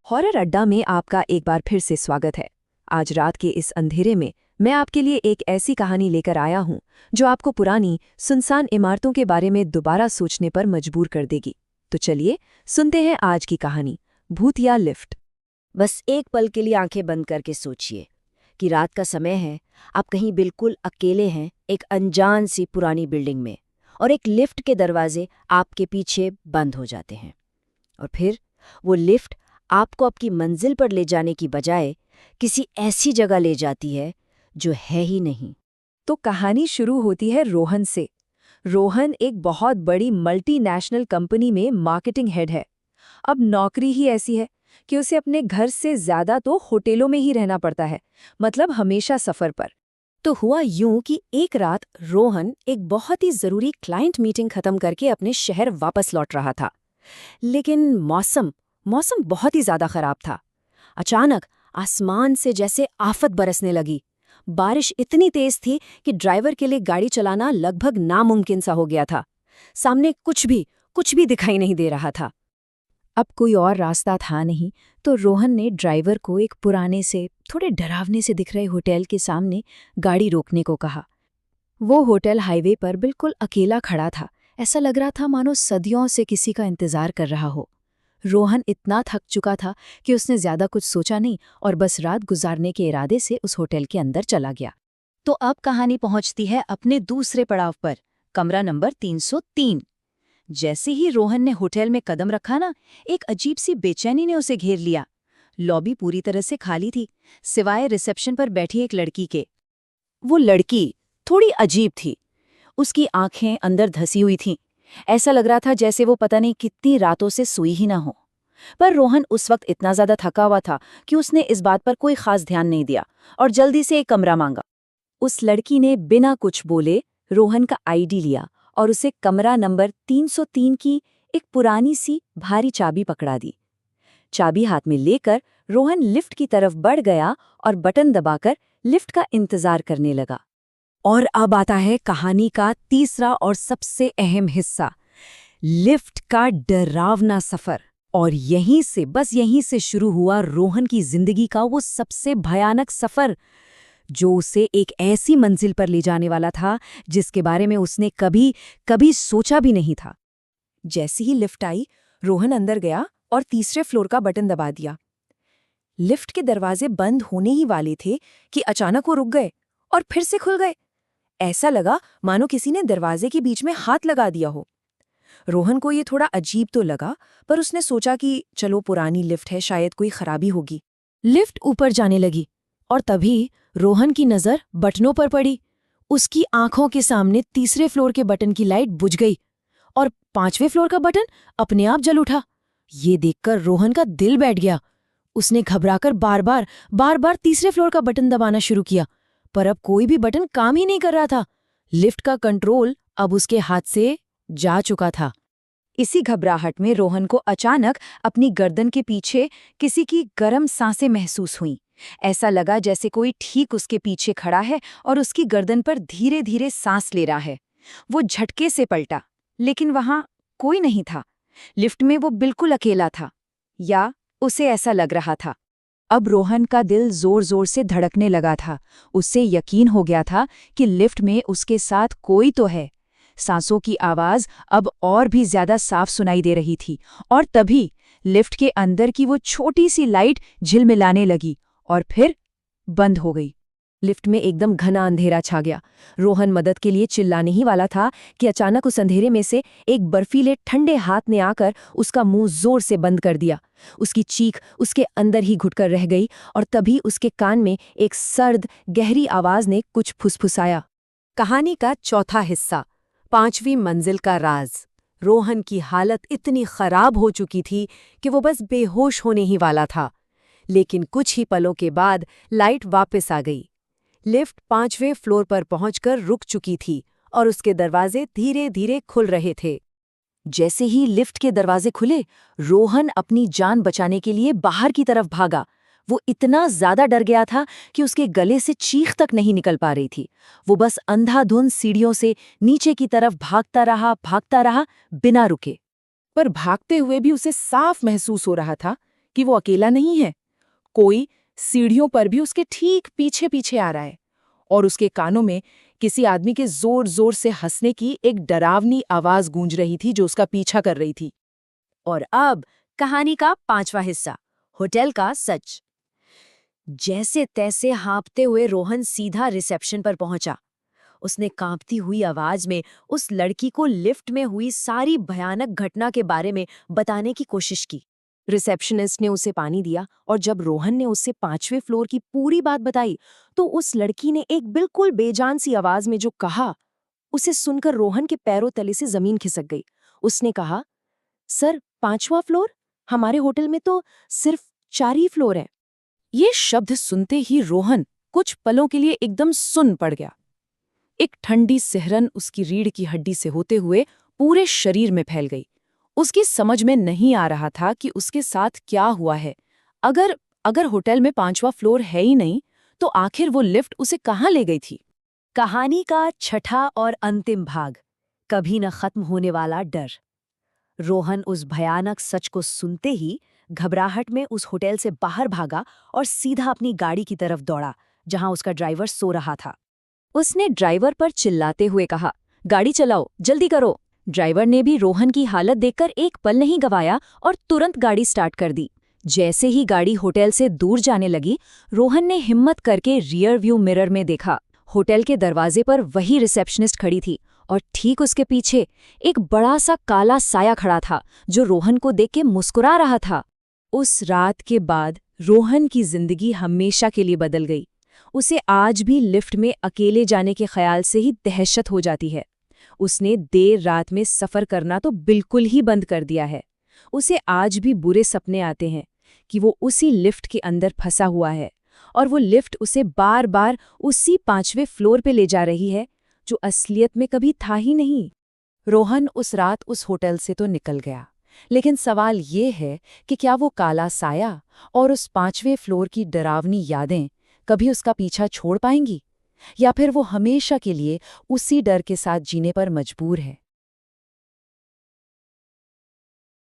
Horror अड्डा में आपका एक बार फिर से स्वागत है। आज रात के इस अंधेरे में मैं आपके लिए एक ऐसी कहानी लेकर आया हूं जो आपको पुरानी सुनसान इमारतों के बारे में दोबारा सोचने पर मजबूर कर देगी। तो चलिए सुनते हैं आज की कहानी, भूतिया लिफ्ट। बस एक पल के लिए आंखें बंद करके सोचिए कि रात का समय है, आप कहीं बिल्कुल अकेले हैं, एक अनजान सी पुरानी बिल्डिंग में, और एक लिफ्ट के दरवाजे आपके पीछे बंद हो जाते हैं। और फिर वो लिफ्ट आपको आपकी मंजिल पर ले जाने की बजाय किसी ऐसी जगह ले जाती है जो है ही नहीं। तो कहानी शुरू होती है रोहन से। रोहन एक बहुत बड़ी मल्टीनेशनल कंपनी में मार्केटिंग हेड है। अब नौकरी ही ऐसी है कि उसे अपने घर से ज्यादा तो होटलों में ही रहना पड़ता है, मतलब हमेशा सफर पर। तो हुआ यूं कि एक रात रोहन एक बहुत ही जरूरी क्लाइंट मीटिंग खत्म करके अपने शहर वापस लौट रहा था। लेकिन मौसम बहुत ही ज्यादा खराब था। अचानक आसमान से जैसे आफत बरसने लगी। बारिश इतनी तेज थी कि ड्राइवर के लिए गाड़ी चलाना लगभग नामुमकिन सा हो गया था। सामने कुछ भी दिखाई नहीं दे रहा था। अब कोई और रास्ता था नहीं, तो रोहन ने ड्राइवर को एक पुराने से थोड़े डरावने से दिख रहे होटल के सामने गाड़ी रोकने को कहा। वो होटल हाईवे पर बिल्कुल अकेला खड़ा था। ऐसा लग रहा था मानो सदियों से किसी का इंतजार कर रहा हो। रोहन इतना थक चुका था कि उसने ज्यादा कुछ सोचा नहीं और बस रात गुजारने के इरादे से उस होटल के अंदर चला गया। तो अब कहानी पहुंचती है अपने दूसरे पड़ाव पर, कमरा नंबर 303। जैसे ही रोहन ने होटल में कदम रखा ना, एक अजीब सी बेचैनी ने उसे घेर लिया। लॉबी पूरी तरह से खाली थी, सिवाय रिसेप्शन पर बैठी एक लड़की के। वो लड़की थोड़ी अजीब थी। उसकी आंखें अंदर धसी हुई थीं। ऐसा लग रहा था जैसे वो पता नहीं कितनी रातों से सोई ही ना हो। पर रोहन उस वक्त इतना ज्यादा थका हुआ था कि उसने इस बात पर कोई खास ध्यान नहीं दिया और जल्दी से एक कमरा मांगा। उस लड़की ने बिना कुछ बोले रोहन का आईडी लिया और उसे कमरा नंबर 303 की एक पुरानी सी भारी चाबी पकड़ा दी। चाबी हाथ में लेकर रोहन लिफ्ट की तरफ बढ़ गया और बटन दबाकर लिफ्ट का इंतजार करने लगा। और अब आता है कहानी का तीसरा और सबसे अहम हिस्सा, लिफ्ट का डरावना सफर। और यहीं से शुरू हुआ रोहन की जिंदगी का वो सबसे भयानक सफर, जो उसे एक ऐसी मंजिल पर ले जाने वाला था जिसके बारे में उसने कभी सोचा भी नहीं था। जैसे ही लिफ्ट आई, रोहन अंदर गया और तीसरे फ्लोर का बटन दबा दिया। लिफ्ट के दरवाजे बंद होने ही वाले थे कि अचानक वो रुक गए और फिर से खुल गए। ऐसा लगा मानो किसी ने दरवाजे के बीच में हाथ लगा दिया हो। रोहन को ये थोड़ा अजीब तो लगा, पर उसने सोचा कि चलो पुरानी लिफ्ट है, शायद कोई खराबी होगी। लिफ्ट ऊपर जाने लगी और तभी रोहन की नजर बटनों पर पड़ी। उसकी आंखों के सामने तीसरे फ्लोर के बटन की लाइट बुझ गई और 5वें फ्लोर का बटन अपने आप जल उठा। ये देखकर रोहन का दिल बैठ गया। उसने घबराकर बार बार तीसरे फ्लोर का बटन दबाना शुरू किया, पर अब कोई भी बटन काम ही नहीं कर रहा था। लिफ्ट का कंट्रोल अब उसके हाथ से जा चुका था। इसी घबराहट में रोहन को अचानक अपनी गर्दन के पीछे किसी की गर्म सांसें महसूस हुईं। ऐसा लगा जैसे कोई ठीक उसके पीछे खड़ा है और उसकी गर्दन पर धीरे धीरे सांस ले रहा है। वो झटके से पलटा, लेकिन वहां कोई नहीं था। लिफ्ट में वो बिल्कुल अकेला था, या उसे ऐसा लग रहा था। अब रोहन का दिल जोर जोर से धड़कने लगा था। उससे यकीन हो गया था कि लिफ्ट में उसके साथ कोई तो है। सांसों की आवाज अब और भी ज्यादा साफ सुनाई दे रही थी, और तभी लिफ्ट के अंदर की वो छोटी सी लाइट झिलमिलाने लगी और फिर बंद हो गई। लिफ्ट में एकदम घना अंधेरा छा गया। रोहन मदद के लिए चिल्लाने ही वाला था कि अचानक उस अंधेरे में से एक बर्फीले ठंडे हाथ ने आकर उसका मुंह जोर से बंद कर दिया। उसकी चीख उसके अंदर ही घुटकर रह गई और तभी उसके कान में एक सर्द गहरी आवाज ने कुछ फुसफुसाया। कहानी का चौथा हिस्सा, 5वीं मंजिल का राज। रोहन की हालत इतनी खराब हो चुकी थी कि वो बस बेहोश होने ही वाला था। लेकिन कुछ ही पलों के बाद लाइट वापस आ गई। लिफ्ट 5वें फ्लोर पर पहुंचकर रुक चुकी थी और उसके दरवाजे धीरे धीरे खुल रहे थे। जैसे ही लिफ्ट के दरवाजे खुले, रोहन अपनी जान बचाने के लिए बाहर की तरफ भागा। वो इतना ज्यादा डर गया था कि उसके गले से चीख तक नहीं निकल पा रही थी। वो बस अंधाधुंध सीढ़ियों से नीचे की तरफ भागता रहा बिना रुके। पर भागते हुए भी उसे साफ महसूस हो रहा था कि वो अकेला नहीं है। कोई सीढ़ियों पर भी उसके ठीक पीछे पीछे आ रहा है और उसके कानों में किसी आदमी के जोर जोर से हंसने की एक डरावनी आवाज गूंज रही थी जो उसका पीछा कर रही थी। और अब कहानी का 5वां हिस्सा, होटल का सच। जैसे तैसे हाँफते हुए रोहन सीधा रिसेप्शन पर पहुंचा। उसने कांपती हुई आवाज में उस लड़की को लिफ्ट में हुई सारी भयानक घटना के बारे में बताने की कोशिश की। रिसेप्शनिस्ट ने उसे पानी दिया और जब रोहन ने उससे 5वें फ्लोर की पूरी बात बताई तो उस लड़की ने एक बिल्कुल बेजान सी आवाज में जो कहा, उसे सुनकर रोहन के पैरों तले से जमीन खिसक गई। उसने कहा, सर 5वां फ्लोर? हमारे होटल में तो सिर्फ 4 ही फ्लोर हैं। ये शब्द सुनते ही रोहन कुछ पलों के लिए एकदम सुन्न पड़ गया। एक ठंडी सिहरन उसकी रीढ़ की हड्डी से होते हुए पूरे शरीर में फैल गई। उसकी समझ में नहीं आ रहा था कि उसके साथ क्या हुआ है। अगर होटल में 5वां फ्लोर है ही नहीं तो आखिर वो लिफ्ट उसे कहाँ ले गई थी। कहानी का छठा और अंतिम भाग, कभी न खत्म होने वाला डर। रोहन उस भयानक सच को सुनते ही घबराहट में उस होटल से बाहर भागा और सीधा अपनी गाड़ी की तरफ दौड़ा, जहां उसका ड्राइवर सो रहा था। उसने ड्राइवर पर चिल्लाते हुए कहा, गाड़ी चलाओ, जल्दी करो। ड्राइवर ने भी रोहन की हालत देखकर एक पल नहीं गवाया और तुरंत गाड़ी स्टार्ट कर दी। जैसे ही गाड़ी होटल से दूर जाने लगी, रोहन ने हिम्मत करके रियर व्यू मिरर में देखा। होटल के दरवाजे पर वही रिसेप्शनिस्ट खड़ी थी और ठीक उसके पीछे एक बड़ा सा काला साया खड़ा था जो रोहन को देख के मुस्कुरा रहा था। उस रात के बाद रोहन की जिंदगी हमेशा के लिए बदल गई। उसे आज भी लिफ्ट में अकेले जाने के ख्याल से ही दहशत हो जाती है। उसने देर रात में सफ़र करना तो बिल्कुल ही बंद कर दिया है। उसे आज भी बुरे सपने आते हैं कि वो उसी लिफ्ट के अंदर फंसा हुआ है और वो लिफ्ट उसे बार बार उसी 5वें फ्लोर पे ले जा रही है जो असलियत में कभी था ही नहीं। रोहन उस रात उस होटल से तो निकल गया, लेकिन सवाल ये है कि क्या वो काला साया और उस 5वें फ्लोर की डरावनी यादें कभी उसका पीछा छोड़ पाएंगी, या फिर वो हमेशा के लिए उसी डर के साथ जीने पर मजबूर है।